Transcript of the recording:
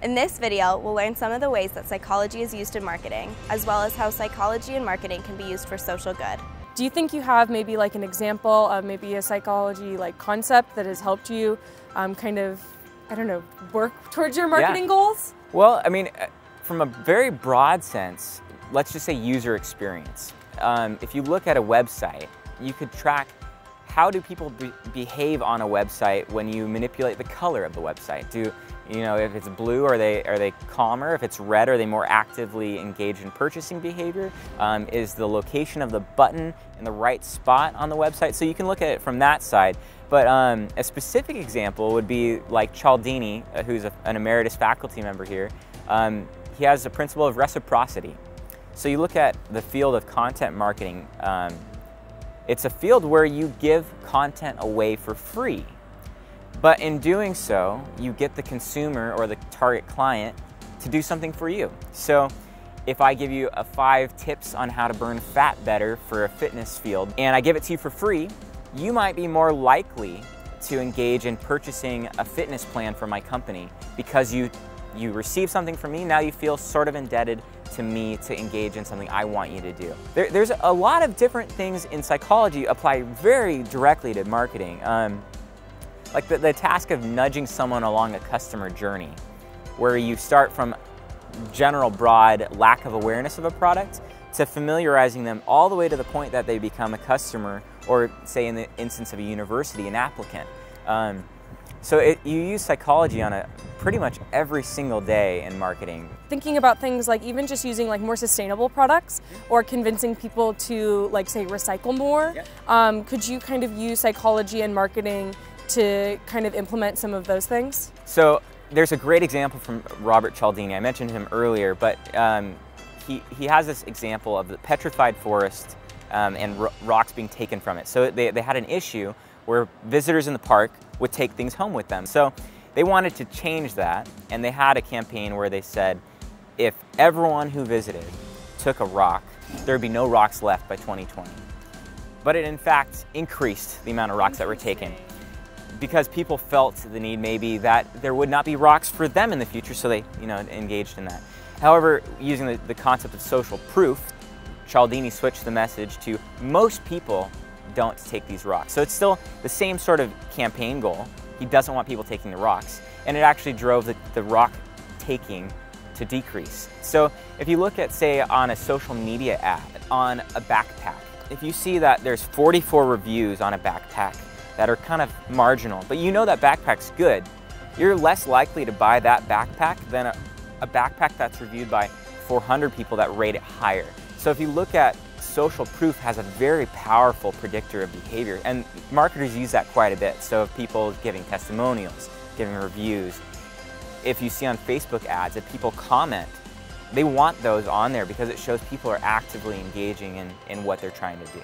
In this video, we'll learn some of the ways that psychology is used in marketing, as well as how psychology and marketing can be used for social good. Do you think you have maybe like an example of maybe a psychology like concept that has helped you kind of, I don't know, work towards your marketing goals? Well, I mean, from a very broad sense, let's just say user experience. If you look at a website, you could track how do people behave on a website when you manipulate the color of the website. If it's blue, are they calmer? If it's red, are they more actively engaged in purchasing behavior? Is the location of the button in the right spot on the website? So you can look at it from that side. But a specific example would be like Cialdini, who's an emeritus faculty member here. He has the principle of reciprocity. So you look at the field of content marketing. It's a field where you give content away for free. But in doing so, you get the consumer or the target client to do something for you. So if I give you 5 tips on how to burn fat better for a fitness field, and I give it to you for free, you might be more likely to engage in purchasing a fitness plan for my company because you receive something from me, now you feel sort of indebted to me to engage in something I want you to do. There's a lot of different things in psychology apply very directly to marketing. Like the task of nudging someone along a customer journey, where you start from general broad lack of awareness of a product to familiarizing them all the way to the point that they become a customer, or say in the instance of a university, an applicant. So you use psychology on pretty much every single day in marketing. Thinking about things like even just using like more sustainable products or convincing people to like say recycle more, could you kind of use psychology and marketing to kind of implement some of those things? So there's a great example from Robert Cialdini. I mentioned him earlier, but he has this example of the petrified forest and rocks being taken from it. So they had an issue where visitors in the park would take things home with them. So they wanted to change that, and they had a campaign where they said, if everyone who visited took a rock, there'd be no rocks left by 2020. But it in fact increased the amount of rocks that were taken, because people felt the need maybe that there would not be rocks for them in the future, so they engaged in that. However, using the concept of social proof, Cialdini switched the message to most people don't take these rocks. So it's still the same sort of campaign goal. He doesn't want people taking the rocks, and it actually drove the rock taking to decrease. So if you look at, say, on a social media ad, on a backpack, if you see that there's 44 reviews on a backpack that are kind of marginal, but you know that backpack's good, you're less likely to buy that backpack than a backpack that's reviewed by 400 people that rate it higher. So if you look at social proof, has a very powerful predictor of behavior, and marketers use that quite a bit. So if people giving testimonials, giving reviews, if you see on Facebook ads, if people comment, they want those on there because it shows people are actively engaging in what they're trying to do.